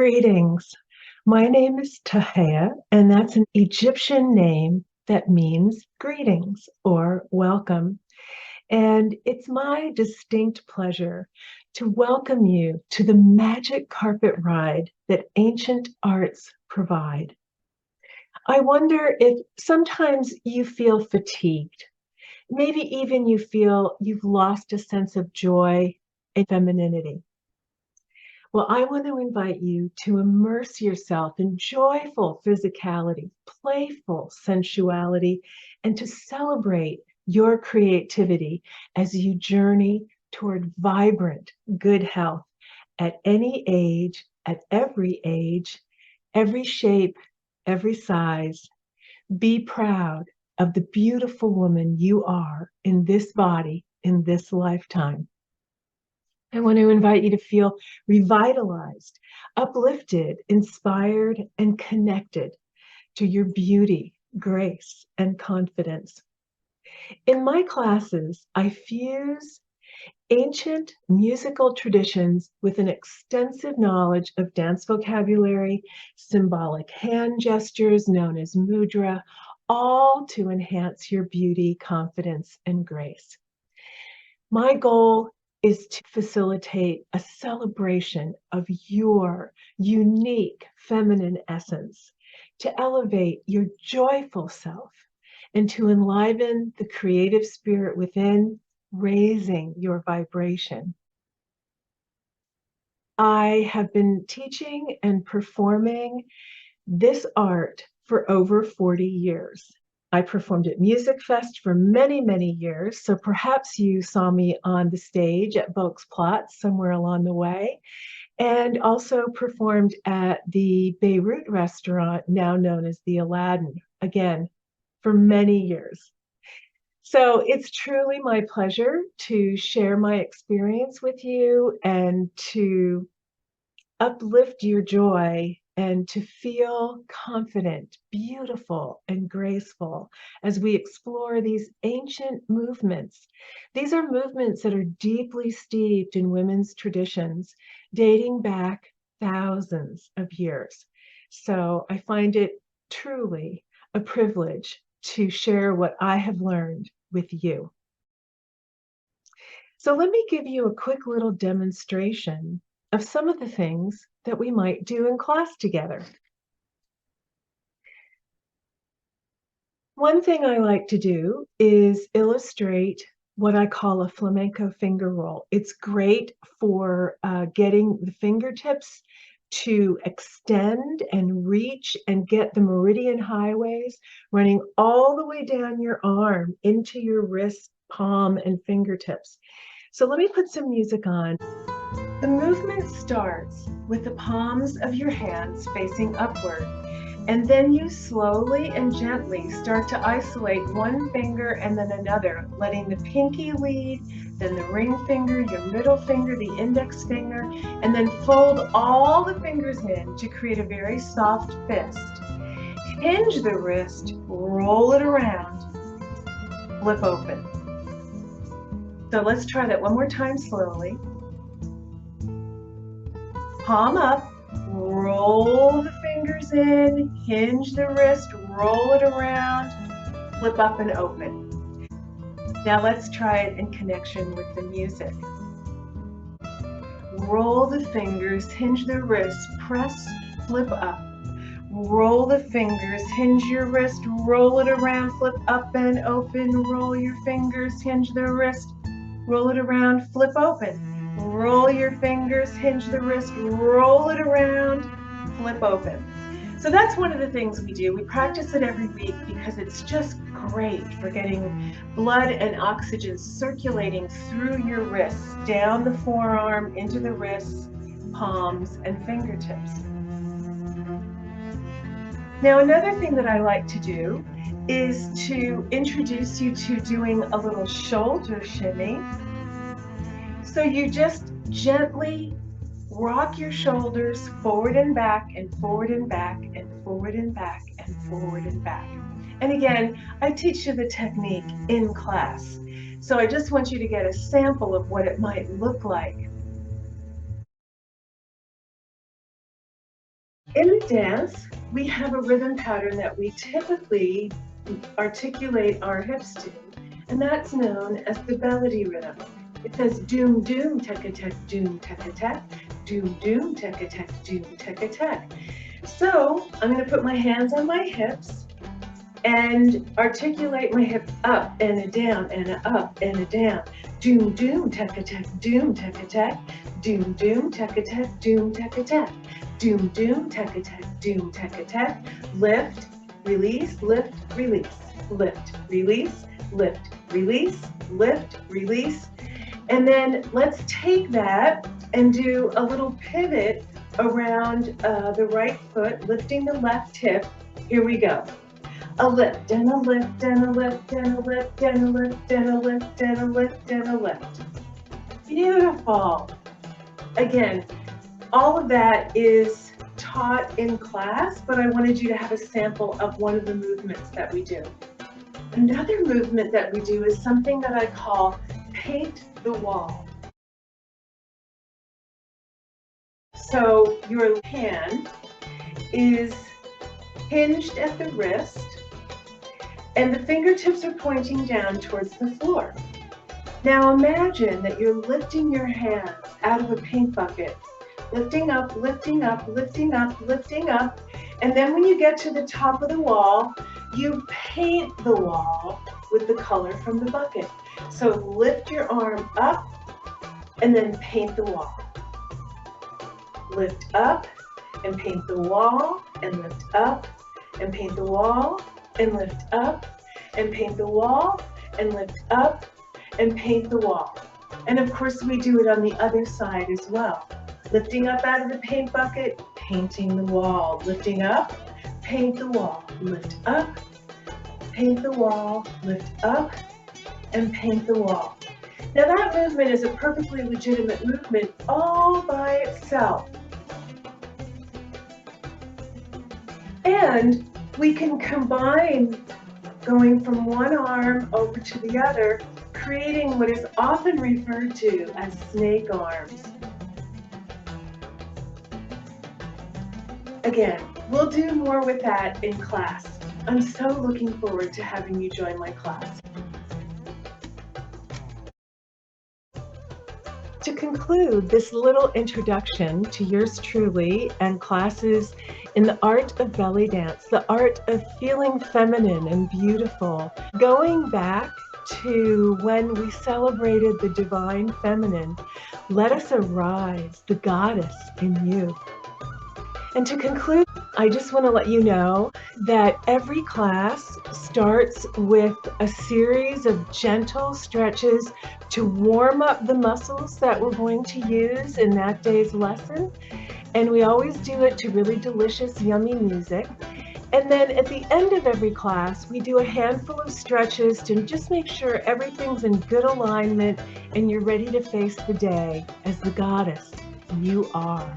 Greetings. My name is Tahya, and that's an Egyptian name that means greetings or welcome. And it's my distinct pleasure to welcome you to the magic carpet ride that ancient arts provide. I wonder if sometimes you feel fatigued. Maybe even you feel you've lost a sense of joy and femininity. Well, I want to invite you to immerse yourself in joyful physicality, playful sensuality, and to celebrate your creativity as you journey toward vibrant, good health at any age, at every shape, every size. Be proud of the beautiful woman you are in this body, in this lifetime. I want to invite you to feel revitalized, uplifted, inspired, and connected to your beauty, grace, and confidence. In my classes, I fuse ancient musical traditions with an extensive knowledge of dance vocabulary, symbolic hand gestures known as mudra, all to enhance your beauty, confidence, and grace. My goal is to facilitate a celebration of your unique feminine essence, to elevate your joyful self, and to enliven the creative spirit within, raising your vibration. I have been teaching and performing this art for over 40 years. I performed at Music Fest for many, many years, so perhaps you saw me on the stage at Volksplatz somewhere along the way, and also performed at the Beirut restaurant, now known as the Aladdin, again, for many years. So it's truly my pleasure to share my experience with you and to uplift your joy and to feel confident, beautiful, and graceful as we explore these ancient movements. These are movements that are deeply steeped in women's traditions, dating back thousands of years. So I find it truly a privilege to share what I have learned with you. So let me give you a quick little demonstration of some of the things that we might do in class together. One thing I like to do is illustrate what I call a flamenco finger roll. It's great for getting the fingertips to extend and reach and get the meridian highways running all the way down your arm into your wrist, palm, and fingertips. So let me put some music on. The movement starts with the palms of your hands facing upward, and then you slowly and gently start to isolate one finger and then another, letting the pinky lead, then the ring finger, your middle finger, the index finger, and then fold all the fingers in to create a very soft fist. Hinge the wrist, roll it around, flip open. So let's try that one more time slowly. Palm up, roll the fingers in, hinge the wrist, roll it around, flip up and open. Now let's try it in connection with the music. Roll the fingers, hinge the wrist, press, flip up. Roll the fingers, hinge your wrist, roll it around, flip up and open, roll your fingers, hinge the wrist, roll it around, flip open. Roll your fingers, hinge the wrist, roll it around, flip open. So that's one of the things we do. We practice it every week because it's just great for getting blood and oxygen circulating through your wrists, down the forearm, into the wrists, palms, and fingertips. Now, another thing that I like to do is to introduce you to doing a little shoulder shimmy. So you just gently rock your shoulders forward and back and forward and back and forward and back and forward and back. And again, I teach you the technique in class. So I just want you to get a sample of what it might look like. In the dance, we have a rhythm pattern that we typically articulate our hips to, and that's known as the belly rhythm. It says doom doom tek a tek doom tek a tek doom doom tek a tek doom tek a tek. So I'm going to put my hands on my hips and articulate my hips up and a down and a up and a down. Doom doom tek a tek doom tek a tek doom doom tek a tek doom tek a tek doom doom tek a tek doom tek a tek. Lift, release, lift, release, lift, release, lift, release, lift, release. And then let's take that and do a little pivot around the right foot, lifting the left hip. Here we go. A lift and a lift and a lift and a lift and a lift and a lift and a lift and a lift. Beautiful. Again, all of that is taught in class, but I wanted you to have a sample of one of the movements that we do. Another movement that we do is something that I call paint the wall. So your hand is hinged at the wrist, and the fingertips are pointing down towards the floor. Now imagine that you're lifting your hands out of a paint bucket, lifting up, lifting up, lifting up, lifting up, and then when you get to the top of the wall, you paint the wall with the color from the bucket. So lift your arm up and then paint the wall. Lift up and paint the wall, and lift up and paint the wall, and lift up and paint the wall, and lift up and paint the wall. And of course we do it on the other side as well. Lifting up out of the paint bucket, painting the wall. Lifting up, paint the wall. Lift up, paint the wall, lift up, and paint the wall. Now that movement is a perfectly legitimate movement all by itself. And we can combine going from one arm over to the other, creating what is often referred to as snake arms. Again, we'll do more with that in class. I'm so looking forward to having you join my class. To conclude this little introduction to yours truly and classes in the art of belly dance, the art of feeling feminine and beautiful, going back to when we celebrated the divine feminine, let us arise, the goddess in you. And to conclude, I just want to let you know that every class starts with a series of gentle stretches to warm up the muscles that we're going to use in that day's lesson. And we always do it to really delicious, yummy music. And then at the end of every class, we do a handful of stretches to just make sure everything's in good alignment and you're ready to face the day as the goddess you are.